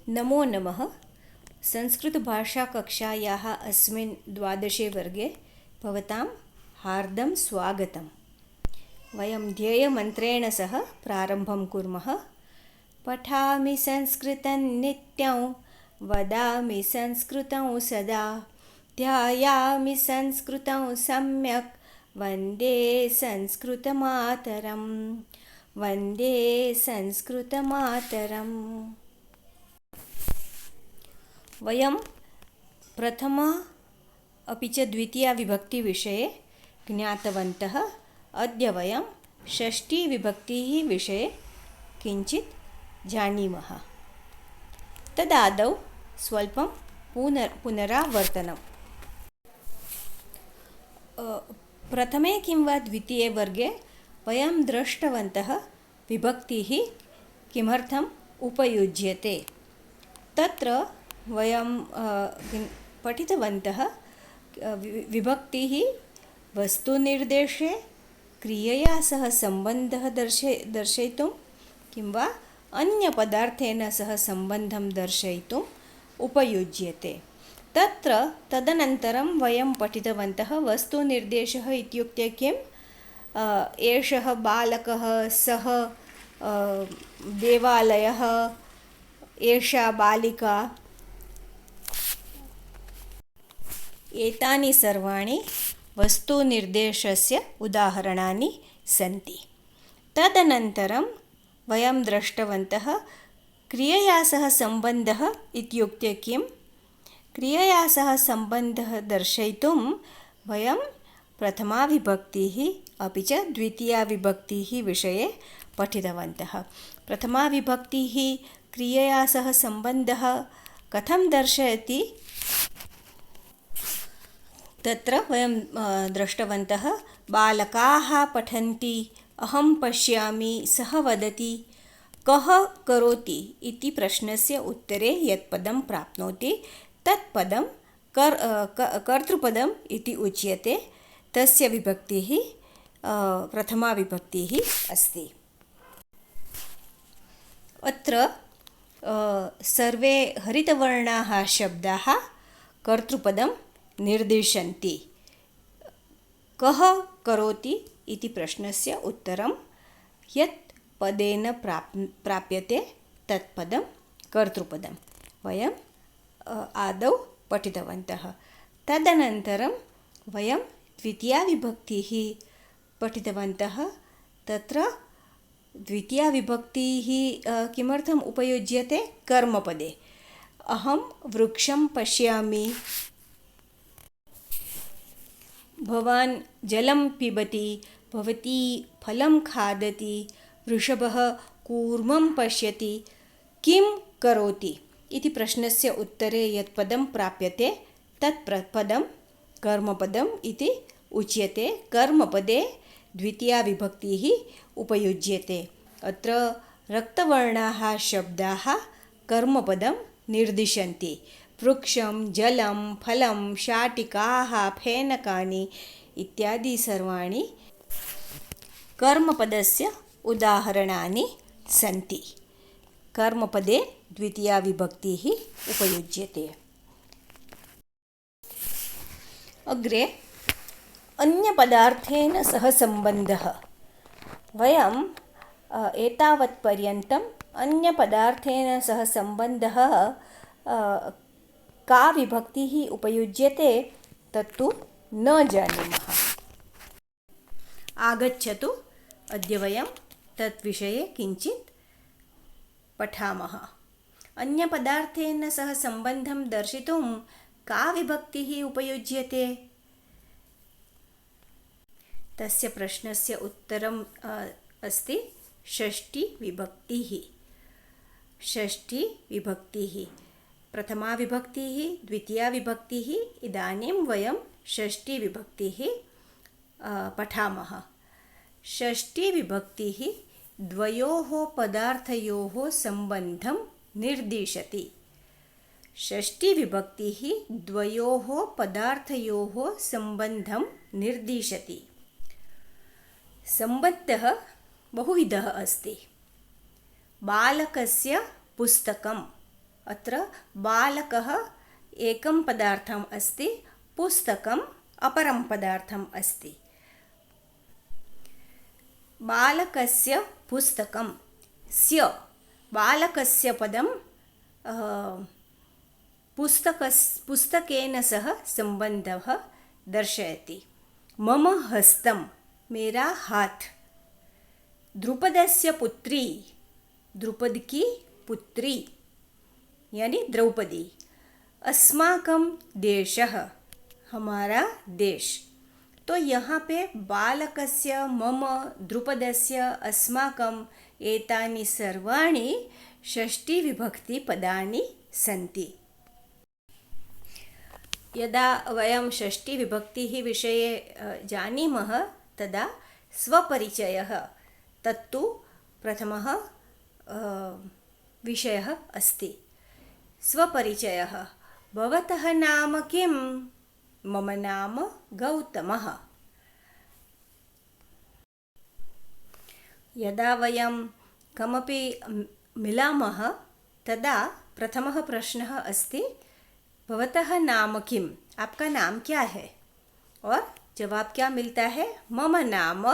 नमो नमः। संस्कृतभाषाकक्षायाः अस्मिन् 12 वर्गे भवतां हार्दं स्वागतम्। वयं ध्येयमन्त्रेण सह प्रारम्भं कुर्मः। पठामि संस्कृतं नित्यं, वदामि संस्कृतं सदा, ध्यायामि संस्कृतं सम्यक्, वन्दे संस्कृतमातरम्, वन्दे संस्कृतमातरम्। वयं प्रथमा अपि च द्वितीया विभक्तिविषये ज्ञातवन्तः। अद्य वयं षष्ठीविभक्तिः विषये किञ्चित् जानीमः। तदादौ स्वल्पं पुनरावर्तनम्। प्रथमे किं वा द्वितीये वर्गे वयं दृष्टवन्तः विभक्तिः किमर्थम् उपयुज्यते। तत्र वयं पठितवन्तः विभक्तिः वस्तुनिर्देशे क्रियया सह सम्बन्धः दर्शयितुं किं वा अन्यपदार्थेन सह सम्बन्धं दर्शयितुम् उपयुज्यते। तदनन्तरं वयं पठितवन्तः वस्तुनिर्देशः इत्युक्ते किम्, एषः बालकः, सः देवालयः, एषा बालिका, एतानि सर्वाणि वस्तुनिर्देशस्य उदाहरणानि सन्ति। तदनन्तरं वयं दृष्टवन्तः क्रियया सह सम्बन्धः इत्युक्ते किम्। क्रियया सह सम्बन्धः दर्शयितुं वयं प्रथमाविभक्तिः अपि च द्वितीयाविभक्तिः विषये पठितवन्तः। प्रथमाविभक्तिः क्रियया सह सम्बन्धः कथं दर्शयति, तत्र वयं दृष्टवन्तः बालकाः पठन्ति, अहं पश्यामि, सः वदति, कः करोति इति प्रश्नस्य उत्तरे यत् पदं प्राप्नोति तत् पदं कर्तृपदम् इति उच्यते। तस्य विभक्तिः प्रथमा विभक्तिः अस्ति। अत्र सर्वे हरितवर्णाः शब्दाः कर्तृपदं निर्दिशन्ति। कः करोति इति प्रश्नस्य उत्तरं यत् पदेन प्राप्यते तत् पदं कर्तृपदं वयं आदौ पठितवन्तः। तदनन्तरं वयं द्वितीयाविभक्तिः पठितवन्तः। तत्र द्वितीयाविभक्तिः किमर्थम् उपयुज्यते, कर्मपदे। अहं वृक्षं पश्यामि, भवान् जलं पिबति, भवती फलं खादति, वृषभः कूर्मं पश्यति, किं करोति इति प्रश्नस्य उत्तरे यत् पदं प्राप्यते तत् पदं कर्मपदम् इति उच्यते। कर्मपदे द्वितीयाविभक्तिः उपयुज्यते। अत्र रक्तवर्णाः शब्दाः कर्मपदं निर्दिशन्ति। वृक्षं, जलं, फलं, शाटिकाः, फेनकानि इत्यादि सर्वाणि कर्मपदस्य उदाहरणानि सन्ति। कर्मपदे द्वितीयाविभक्तिः उपयुज्यते। अग्रे अन्यपदार्थेन सह सम्बन्धः। वयं एतावत्पर्यन्तम् अन्यपदार्थेन सह सम्बन्धः का विभक्तिः उपयुज्यते तत्तु न जानीमः। आगच्छतु अद्य वयं तत् विषये किञ्चित् पठामः। अन्यपदार्थेन सह सम्बन्धं दर्शितुं का विभक्तिः उपयुज्यते, तस्य प्रश्नस्य उत्तरम् अस्ति षष्ठीविभक्तिः। षष्ठीविभक्तिः प्रथमा विभक्तिः, द्वितीया विभक्तिः। इदानीं वयं षष्ठीविभक्तिः पठामः। षष्ठीविभक्तिः द्वयोः पदार्थयोः सम्बन्धं निर्दिशति। षष्ठीविभक्तिः द्वयोः पदार्थयोः सम्बन्धं निर्दिशति। सम्बन्धः बहुविधः अस्ति। बालकस्य पुस्तकम् अत्र बालकः एकं पदार्थम् अस्ति, पुस्तकम् अपरं पदार्थम् अस्ति। बालकस्य पुस्तकं, स्य बालकस्य पदं पुस्तकेन सह सम्बन्धः दर्शयति। मम हस्तं, मेरा हाथ। द्रुपदस्य पुत्री, द्रुपद की पुत्री यानी द्रौपदी। अस्माकं देशः, हमारा देश। तो यहाँ पे बालकस्य, मम, द्रुपदस्य, अस्माकं एतानि सर्वाणि षष्ठीविभक्तिपदानि सन्ति। यदा वयं षष्ठीविभक्तिः विषये जानीमः तदा स्वपरिचयः तत्तु प्रथमः विषयः अस्ति। स्वपरिचयः। भवतः नाम किं? मम नाम गौतमः। यदा वयं कमपि मिलामः तदा प्रथमः प्रश्नः अस्ति, भवतः नाम किम्? आपका नाम क्या है? और जवाब क्या मिलता है? मम नाम,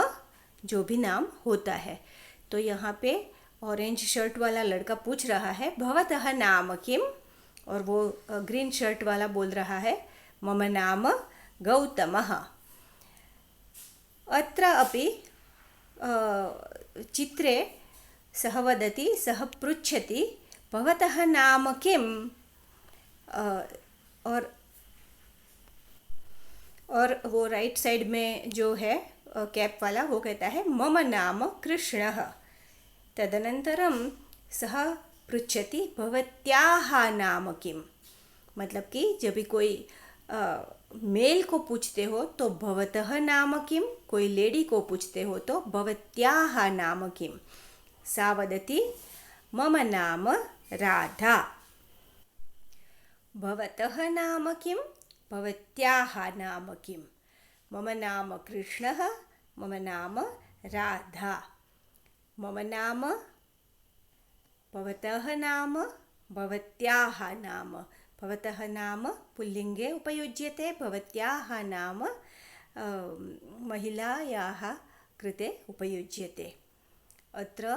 जो भी नाम होता है। तो यहाँ पे ऑरेंज शर्ट वाला लड़का पूछ रहा है भवतः नाम किम्? और वो ग्रीन शर्ट वाला बोल रहा है मम नाम गौतमः। अत्र अपि चित्रे सः वदति, सः पृच्छति भवतः नाम किम्? और वो राइट साइड में जो है कैप वाला वो कहता है मम नाम कृष्णः। तदनन्तरं सः पृच्छति भवत्याः नाम किम्? मतलब कि जब भी कोई मेल को पूछते हो तो भवतः नाम किम्, कोई लेडी को पूछते हो तो भवत्याः नाम किम्। सा वदति मम नाम राधा। भवतः नाम किम्? भवत्याः नाम किम्? मम नाम कृष्णः, मम नाम राधा। मम नाम, भवतः नाम, भवत्याः नाम। भवतः नाम पुल्लिङ्गे उपयुज्यते, भवत्याः नाम महिलायाः कृते उपयुज्यते। अत्र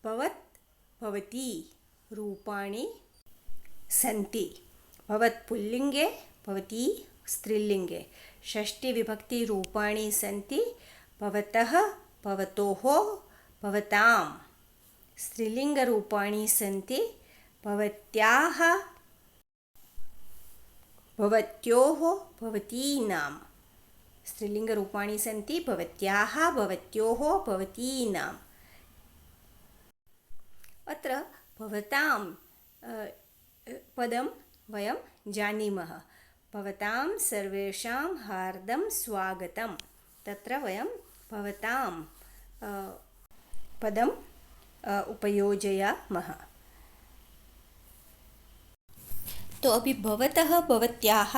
भवत्, भवती रूपाणि सन्ति। भवत् पुल्लिङ्गे, भवती स्त्रीलिङ्गे। षष्ठीविभक्तिरूपाणि सन्ति। भवतः, भवतोः, भवतां। स्त्रीलिङ्गरूपाणि सन्ति। भवत्याः, भवत्योः, भवतीनां। स्त्रीलिङ्गरूपाणि सन्ति। भवत्याः, भवत्योः, भवतीनाम्। अत्र भवतां पदं वयं जानीमः। भवतां सर्वेषां हार्दं स्वागतं। तत्र वयं भवतां पदं उपयोजयामः। तो अभी भवतः, भवत्याः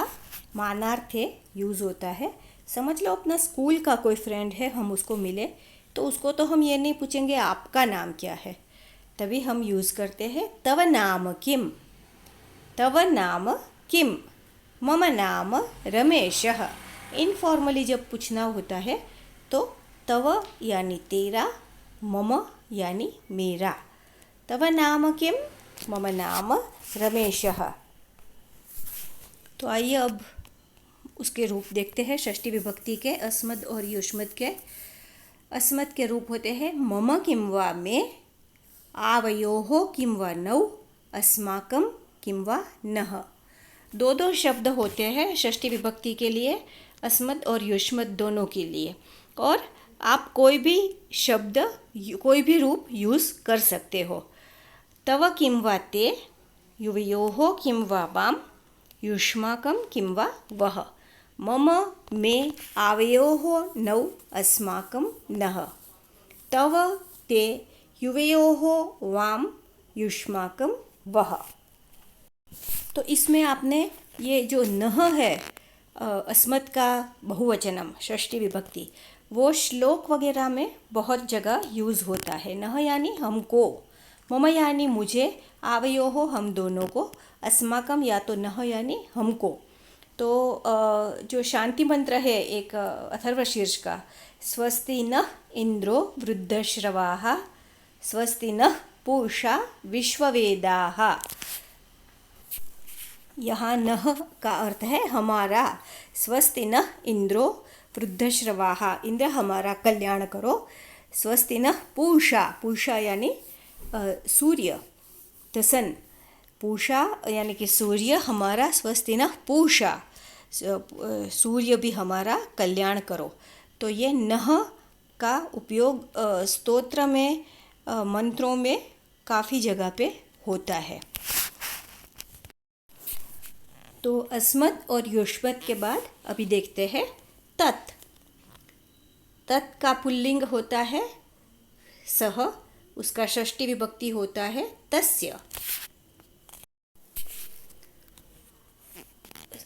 मानार्थे यूज़ होता है। समझ लो अपना स्कूल का कोई फ्रेंड है, हम उसको मिले तो उसको तो हम ये नहीं पूछेंगे आपका नाम क्या है, तभी हम यूज़ करते हैं तव नाम किम्? तव नाम किम्? मम नाम रमेशः। इनफॉर्मली जब पूछना होता है तो तव यानी तेरा, मम यानी मेरा। तव नाम किम्? मम नाम रमेशः। तो आइए अब उसके रूप देखते हैं षष्ठी विभक्ति के अस्मद और युष्मद के। अस्मद के रूप होते हैं मम किं वा मे, आवयोः किं वा नौ, अस्माकं किं वा नः। दो दो शब्द होते हैं षष्ठी विभक्ति के लिए, अस्मद और युष्मद दोनों के लिए। और आप कोई भी शब्द, कोई भी रूप यूज़ कर सकते हो। तव किं वा ते, युवयोः किं वा वाम, युष्माकं किं वा वः। मम मे आवयोः नौ, अस्माकं नः। तव ते युवयोः वाम, युष्माकं वः। तो इसमें आपने ये जो नः है अस्मद का बहुवचनम षष्ठी विभक्ति, वो श्लोक वगैरह में बहुत जगह यूज़ होता है। नः यानी हमको, मम यानी मुझे, आवयोः हम दोनों को, अस्माकम या तो नह यानी हमको। तो जो शांति मंत्र है एक अथर्वशीर्ष का, स्वस्ति नः इंद्रो वृद्धश्रवाः, स्वस्ति नः पूषा विश्ववेदाः। यहाँ नः का अर्थ है हमारा। स्वस्ति नः इंद्रो वृद्धश्रवाः, इंद्र हमारा कल्याण करो। स्वस्ति नः पूषा, पूषा यानी सूर्य, द सन। पूषा यानी कि सूर्य हमारा, स्वस्ति नः पूषा, सूर्य भी हमारा कल्याण करो। तो ये नः का उपयोग स्तोत्र में, मंत्रों में काफ़ी जगह पे होता है। तो अस्मत् और युष्मत् के बाद अभी देखते हैं तत्। तत् का पुल्लिंग होता है सह, उसका षष्ठी विभक्ति होता है तस्य।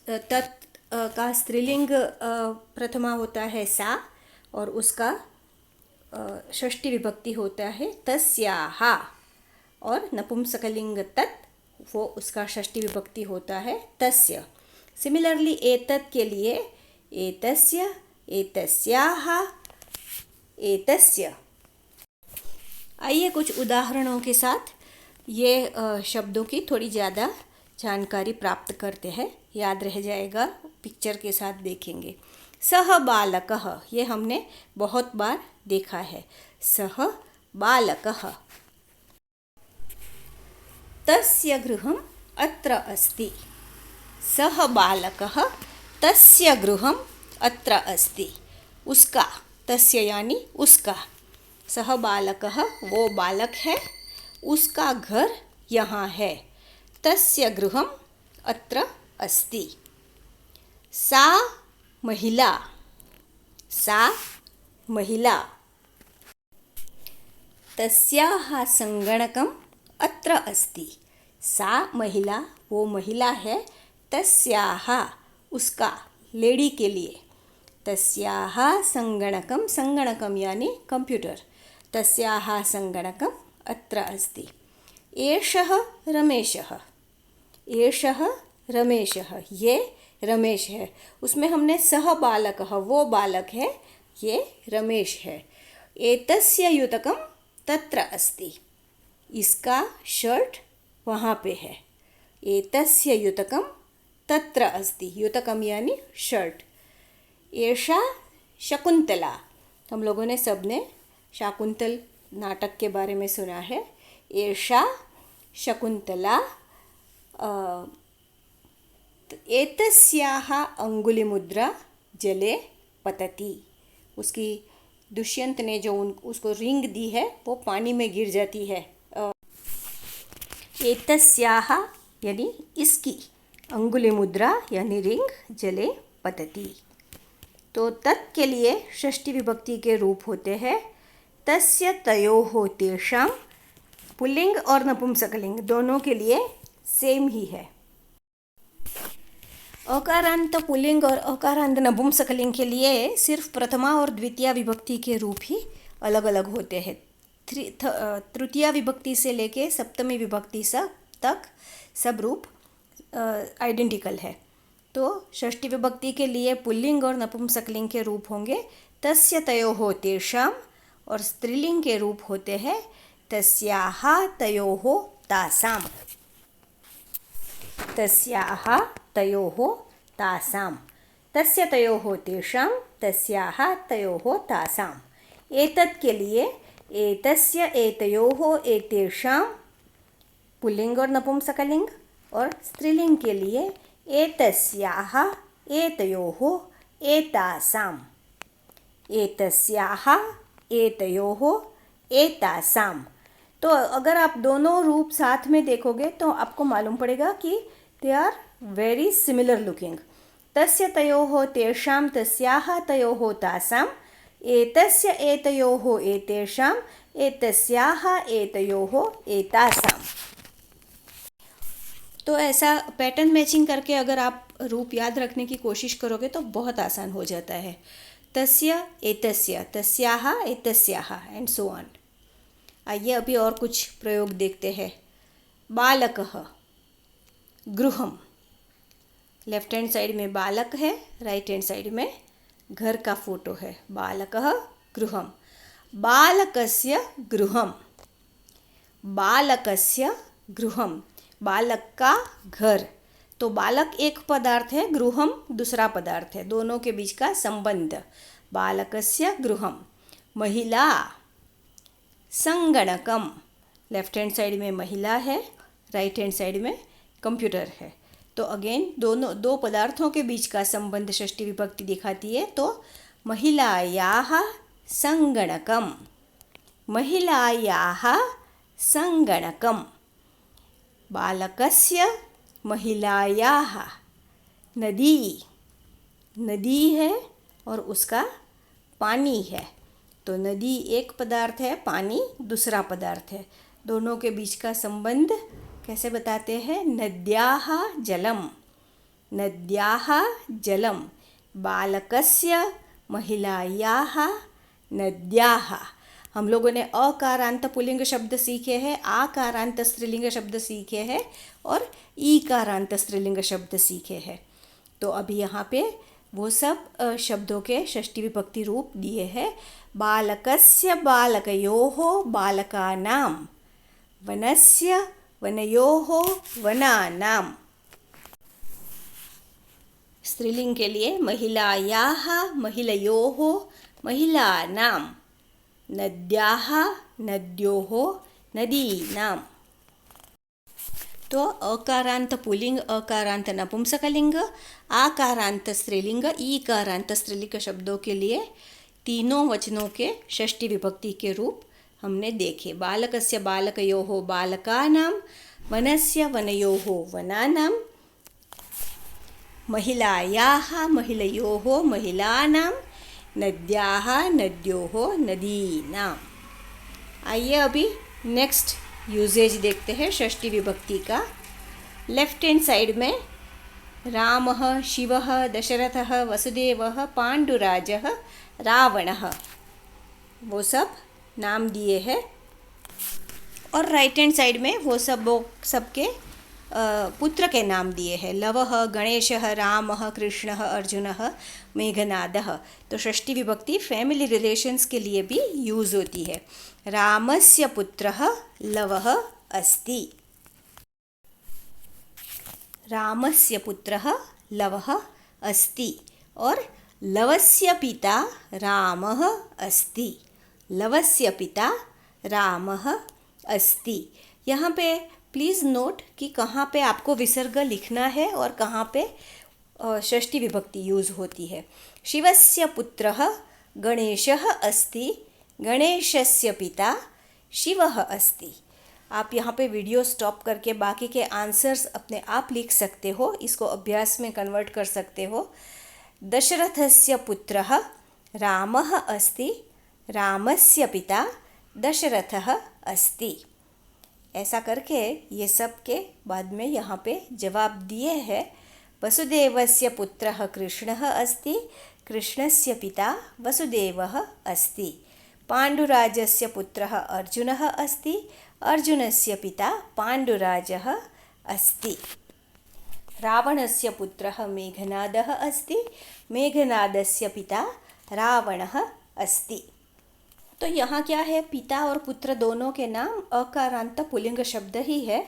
तत् का स्त्रीलिंग प्रथमा होता है सा, और उसका षष्ठी विभक्ति होता है तस्याः। और नपुंसकलिंग तत्, वो उसका षष्ठी विभक्ति होता है तस्य। सिमिलरली एतत् के लिए एतस्य, एतस्याः, एतस्य। आइए कुछ उदाहरणों के साथ ये शब्दों की थोड़ी ज़्यादा जानकारी प्राप्त करते हैं, याद रह जाएगा, पिक्चर के साथ देखेंगे। सह बालकः, ये हमने बहुत बार देखा है। सह बालकः। तस्य गृहम् अत्र अस्ति। सह बालकः तस्य गृहम् अत्र अस्ति। उसका, तस्य यानी उसका, सह बालकः वो बालक है, उसका घर यहाँ है। तस्य गृहम् अत्र अस्ति। सा महिला, सा महिला। तस्याः सङ्गणकम् अत्र अस्ति। सा महिला वो महिला है, तस्याः उसका, लेडी के लिए। तस्याः सङ्गणकं, सङ्गणकं यानी कंप्यूटर। तस्याः सङ्गणकम् अत्र अस्ति। एषः रमेशः, एषः रमेशः, ये रमेश है। उसमें हमने सह बालकः वो बालक है, ये रमेश है। एतस्य युतकं तत्र अस्ति। इसका शर्ट वहाँ पे है। एतस्य युतकं तत्र अस्ति। युतकम यानी शर्ट। एषा शकुंतला, हम लोगों ने सबने शाकुंतल नाटक के बारे में सुना है। एषा शकुंतला। एतस्याः अंगुलिमुद्रा जले पतति। उसकी, दुष्यंत ने जो उसको रिंग दी है वो पानी में गिर जाती है। एतस्याः यानी इसकी, अंगुलिमुद्रा यानी रिंग जले पतति। तो तत् के लिए षष्ठी विभक्ति के रूप होते हैं तस्य, तयोः, तेषां। पुल्लिंग और नपुंसकलिंग दोनों के लिए सेम ही है। अकारांत पुल्लिंग और अकारांत नपुंसकलिंग के लिए सिर्फ प्रथमा और द्वितीय विभक्ति के रूप ही अलग अलग होते हैं। तृतीया विभक्ति से लेके सप्तमी विभक्ति तक सब रूप आइडेंटिकल है। तो षष्ठी विभक्ति के लिए पुल्लिंग और नपुंसकलिंग के रूप होंगे तस्य, तयोः, तेषां, और स्त्रीलिंग के रूप होते हैं तस्याः, तयोः, तासां। तस्याः, तयोः, तासां। तस्य, तयोः, तेषां, तस्याः, तयोः, तासां। एतत् के लिए एतस्य, एतयोः, एतेषां, पुल्लिंग और नपुंसकलिंग, और स्त्रीलिंग के लिए एतस्याः, एतयोः, एतासां। एतस्याः, एतयोः, एतासां। तो अगर आप दोनों रूप साथ में देखोगे तो आपको मालूम पड़ेगा कि they are very similar looking. तस्य, तयोः, तेषां, तस्याः, तयोः, तासां। एतस्य, एतयोः, एतेषां, एतस्याः, एतयोः, एतासां। तो ऐसा पैटर्न मैचिंग करके अगर आप रूप याद रखने की कोशिश करोगे तो बहुत आसान हो जाता है। तस्य, एतस्य, तस्याः, एतस्याः, एंड सो ऑन। आइए अभी और कुछ प्रयोग देखते हैं। बालकः, गृहम। लेफ्ट हैंड साइड में बालक है, राइट हैंड साइड में घर का फोटो है। बालकः गृहम, बालकस्य गृहम, बालकस्य गृहम, बालक का घर। तो बालक एक पदार्थ है, गृहम दूसरा पदार्थ है, दोनों के बीच का संबंध। बालकस्य गृहम। महिला, संगणकम। लेफ्ट हैंड साइड में महिला है, राइट हैंड साइड में कंप्यूटर है। तो अगेन दोनों दो पदार्थों के बीच का संबंध षष्ठी विभक्ति दिखाती है। तो महिलायाः संगणकम, महिलायाः संगणकम। बालकस्य, महिलायाः। नदी, नदी है और उसका पानी है। तो नदी एक पदार्थ है, पानी दूसरा पदार्थ है। दोनों के बीच का संबंध कैसे बताते हैं? नद्याः जलम, नद्याः जलम। बालकस्य, महिलायाः, नद्याः। हम लोगों ने अकारांत पुल्लिंग शब्द सीखे हैं, आकारांत स्त्रीलिंग शब्द सीखे हैं और ईकारांत स्त्रीलिंग शब्द सीखे हैं। तो अभी यहाँ पे वो सब शब्दों के षष्ठी विभक्ति रूप दिए हैं। बालकस्य, बालकयोः, बालकानां। वनस्य, वनयोः, वनानां। स्त्रीलिंग के लिए महिलायाः, महिलयोः, महिलानां। नद्याः, नद्योः, नदीनां। तो अकारांत पुल्लिंग, अकारांत नपुंसकलिंग, आकारांत स्त्रीलिंग, ईकारांत स्त्रीलिंग शब्दों के लिए तीनों वचनों के षष्ठी विभक्ति के रूप हमने देखे। बालकस्य, बालकयोः, बालकानां। वनस्य, वनयोः, वनानां। महिलायाः, महिलयोः, महिलानां। नद्याः, नद्योः, नदीनां। आइए अभी नेक्स्ट यूजेज देखते हैं षष्ठी विभक्ति का। लेफ्ट हैंड साइड में रामः, शिवः, दशरथः, वसुदेवः, पांडुराजः, रावणः, वो सब नाम दिए हैं। और राइट हैंड साइड में वो सबके पुत्र के नाम दिए हैं। लवः, गणेशः, रामः, कृष्णः, अर्जुनः, मेघनादः। तो षष्ठी विभक्ति फैमिली रिलेशंस के लिए भी यूज़ होती है। रामस्य पुत्रः लवः अस्ति, रामस्य पुत्रः लवः अस्ति। और लवस्य पिता रामः अस्ति, लवस्य पिता रामः अस्ति। यहाँ पे प्लीज़ नोट कि कहाँ पे आपको विसर्ग लिखना है और कहाँ पे षष्ठी विभक्ति यूज़ होती है। शिवस्य पुत्रः गणेशः अस्ति, गणेशस्य पिता शिवः अस्ति। आप यहाँ पे वीडियो स्टॉप करके बाकी के आंसर्स अपने आप लिख सकते हो, इसको अभ्यास में कन्वर्ट कर सकते हो। दशरथस्य पुत्रः रामः अस्ति, रामस्य पिता दशरथः अस्ति। ऐसा करके ये सब के बाद में यहाँ पे जवाब दिए हैं। वसुदेवस्य पुत्रः कृष्णः अस्ति, कृष्णस्य पिता वसुदेवः अस्ति। पाण्डुराजस्य पुत्रः अर्जुनः अस्ति, अर्जुनस्य पिता पाण्डुराजः अस्ति। रावणस्य पुत्रः मेघनादः अस्ति, मेघनादस्य पिता रावणः अस्ति। तो यहाँ क्या है, पिता और पुत्र दोनों के नाम अकारांत पुल्लिंग शब्द ही है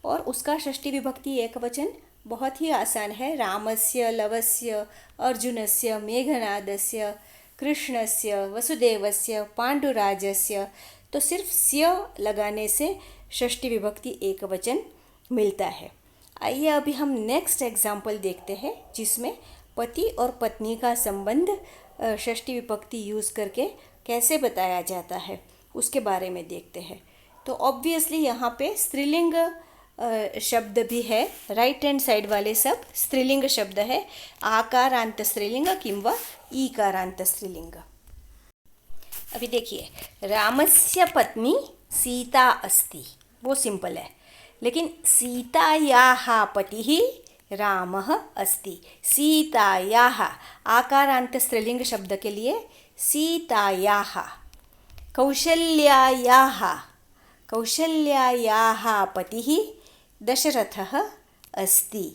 और उसका षष्ठी विभक्ति एक वचन बहुत ही आसान है। रामस्य, लवस्य, अर्जुनस्य, मेघनादस्य, कृष्णस्य, वसुदेवस्य, पांडुराजस्य। तो सिर्फ स्य लगाने से षष्ठी विभक्ति एक वचन मिलता है। आइए अभी हम नेक्स्ट एग्जाम्पल देखते हैं जिसमें पति और पत्नी का संबंध षष्ठी विभक्ति यूज़ करके कैसे बताया जाता है उसके बारे में देखते हैं। तो ऑब्वियसली यहाँ पे स्त्रीलिंग शब्द भी है। राइट हैंड साइड वाले सब स्त्रीलिंग शब्द है, आकारांत स्त्रीलिंग किंवा ईकारांत स्त्रीलिंग। अभी देखिए, रामस्य पत्नी सीता अस्ति, वो सिंपल है। लेकिन सीतायाः पतिः रामः अस्ति। सीतायाः आकारांत स्त्रीलिंग शब्द के लिए सीतायाः। कौशल्यायाः कौशल्यायाः पतिः दशरथः अस्ति।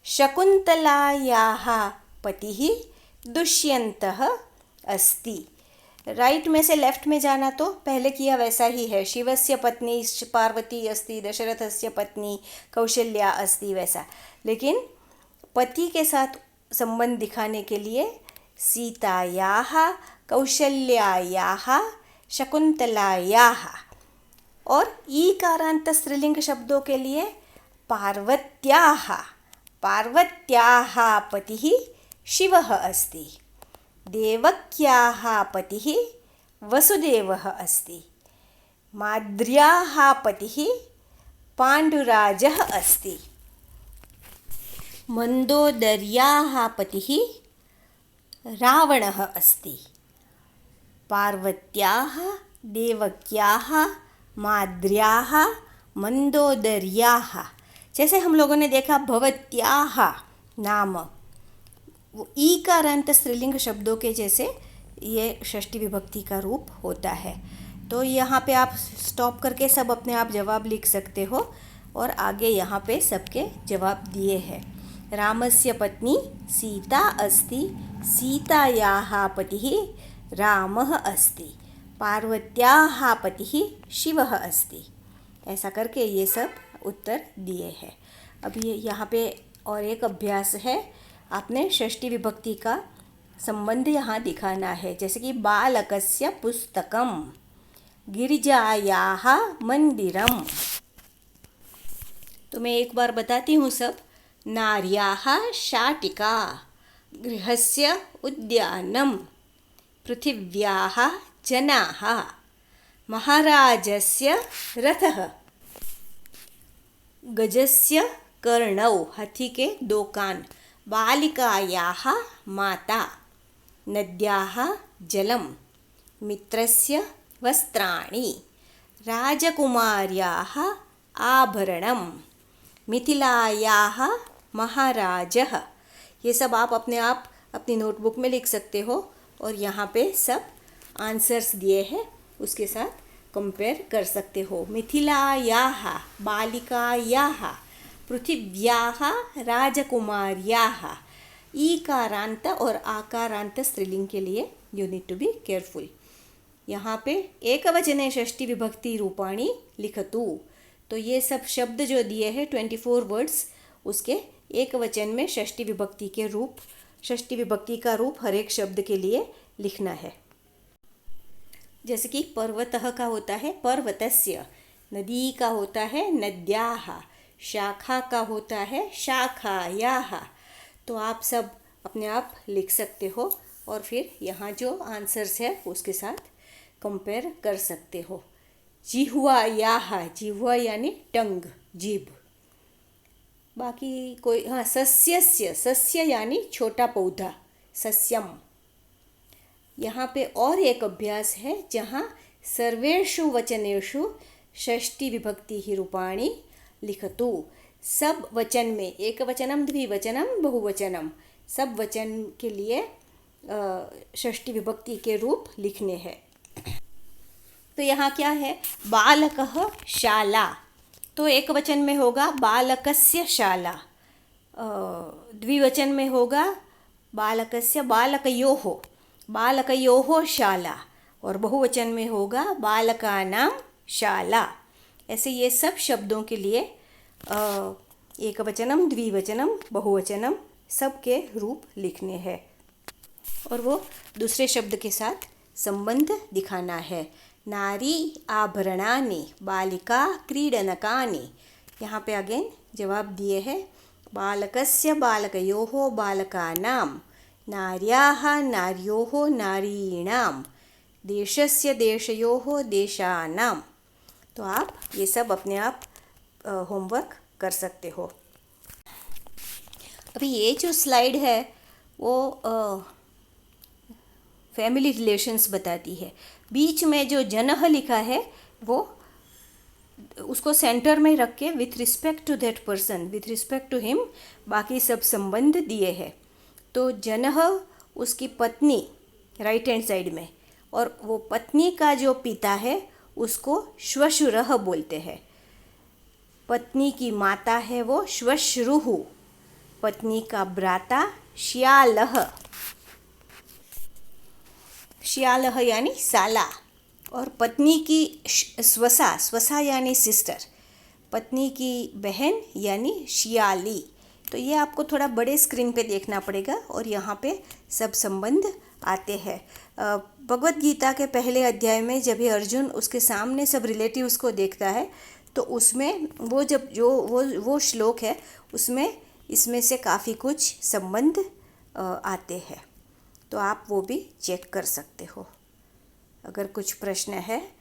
शकुन्तलायाः पतिः दुष्यन्तः अस्ति। राइट में से लेफ्ट में जाना तो पहले किया वैसा ही है। शिवस्य पत्नी पार्वती अस्ति, दशरथस्य पत्नी कौशल्या अस्ति, वैसा। लेकिन पति के साथ संबंध दिखाने के लिए सीतायाः, कौशल्यायाः, शकुन्तलायाः, और ईकारांत स्त्रीलिंग शब्दों के लिए पार्वत्याः। पार्वत्याः पतिः शिवः अस्ति। देवक्याः पतिः वसुदेवः अस्ति। माद्र्याः पतिः पाण्डुराजः अस्ति। मन्दोदर्याः पतिः रावणः अस्ति। पार्वत्याः, देवक्याः, माद्र्याः, मंदोदर्याः, जैसे हम लोगों ने देखा भवत्याः नाम, वो ईकारांत स्त्रीलिंग शब्दों के जैसे ये षष्ठी विभक्ति का रूप होता है। तो यहाँ पे आप स्टॉप करके सब अपने आप जवाब लिख सकते हो, और आगे यहाँ पे सबके जवाब दिए हैं। रामस्य पत्नी सीता अस्ति। सीतायाः पतिः रामः अस्ति। पार्वत्याः पतिः शिवः अस्ति। ऐसा करके ये सब उत्तर दिए हैं। अब ये यहाँ पे और एक अभ्यास है, आपने षष्ठी विभक्ति का संबंध यहाँ दिखाना है। जैसे कि बालकस्य पुस्तकम, गिरिजायाः मंदिरम। तो मैं एक बार बताती हूँ सब। नार्याः शाटिका, गृहस्य उद्यानम, पृथिव्याः जनाः, महाराजस्य रथः, गजस्य कर्णौ, हाथी के दो कान, बालिकायाः माता, नद्याः जलम, मित्रस्य वस्त्राणि, राजकुमार्याः आभरणम, मिथिलायाः महाराजः। ये सब आप अपने आप अपनी नोटबुक में लिख सकते हो, और यहाँ पे सब आंसर्स दिए हैं, उसके साथ कंपेयर कर सकते हो। मिथिलायाः, बालिकायाः, पृथिव्याः, राजकुमार्याः। ईकारांत और आकारांत स्त्रीलिंग के लिए you need to be careful. यहाँ पे एकवचने षष्ठी विभक्ति रूपाणि लिखतु। तो ये सब शब्द जो दिए हैं 24 वर्ड्स, उसके एक वचन में षष्ठी विभक्ति के रूप, षष्ठी विभक्ति का रूप हर एक शब्द के लिए लिखना है। जैसे कि पर्वतः का होता है पर्वतस्य, नदी का होता है नद्याः, शाखा का होता है शाखायाः। तो आप सब अपने आप लिख सकते हो, और फिर यहाँ जो आंसर्स है उसके साथ कंपेयर कर सकते हो। जिह्वायाः, जिह्वा यानी टंग, जीभ। बाकी कोई, हाँ, सस्यस्य, सस्य यानी छोटा पौधा, सस्यम। यहाँ पे और एक अभ्यास है जहाँ सर्वेषु वचनेषु षष्ठी विभक्ति ही रूपाणि लिखतु। सब वचन में, एक वचनम, द्विवचनम, बहुवचनम, सब वचन के लिए षष्ठी विभक्ति के रूप लिखने हैं। तो यहाँ क्या है, बालकः शाला, तो एक वचन में होगा बालकस्य शाला, द्विवचन में होगा बालकस्य, बालकयोः, बालकयोः शाला, और बहुवचन में होगा बालकानां शाला। ऐसे ये सब शब्दों के लिए एक वचनम, द्विवचनम, बहुवचनम सब के रूप लिखने हैं, और वो दूसरे शब्द के साथ संबंध दिखाना है। नारी आभरणानि, बालिका क्रीडनकानि। यहाँ पे अगेन जवाब दिए हैं। बालकस्य, बालकयोः, बालकानां, नार्याः, नार्योः, नारीणां, देशस्य, देशयोः, देशानां। तो आप ये सब अपने आप होमवर्क कर सकते हो। अभी ये जो स्लाइड है वो फैमिली रिलेशंस बताती है। बीच में जो जनः लिखा है वो उसको सेंटर में रख के with respect to that person, with respect to him, बाकी सब संबंध दिए हैं। तो जनः उसकी पत्नी राइट हैंड साइड में, और वो पत्नी का जो पिता है उसको श्वशुरः बोलते हैं। पत्नी की माता है वो श्वश्रुः, पत्नी का भ्राता श्यालः, श्यालः यानी साला, और पत्नी की स्वसा, स्वसा यानी सिस्टर, पत्नी की बहन यानी श्याली। तो ये आपको थोड़ा बड़े स्क्रीन पे देखना पड़ेगा और यहाँ पे सब संबंध आते हैं। भगवत गीता के पहले अध्याय में जब भी अर्जुन उसके सामने सब रिलेटिव्स को देखता है तो उसमें वो जब जो वो श्लोक है उसमें इसमें से काफ़ी कुछ संबंध आते हैं, तो आप वो भी चेक कर सकते हो। अगर कुछ प्रश्न है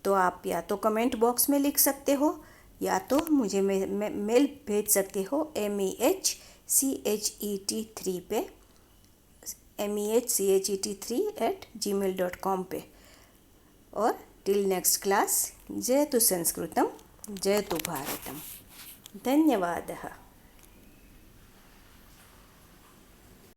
तो आप या तो कमेंट बॉक्स में लिख सकते हो या तो मुझे मेल भेज सकते हो MEHCHET3 पे, MEHCHET3@gmail.com पे। और टिल नेक्स्ट क्लास, जयतु संस्कृतम जयतु भारतम। धन्यवादः।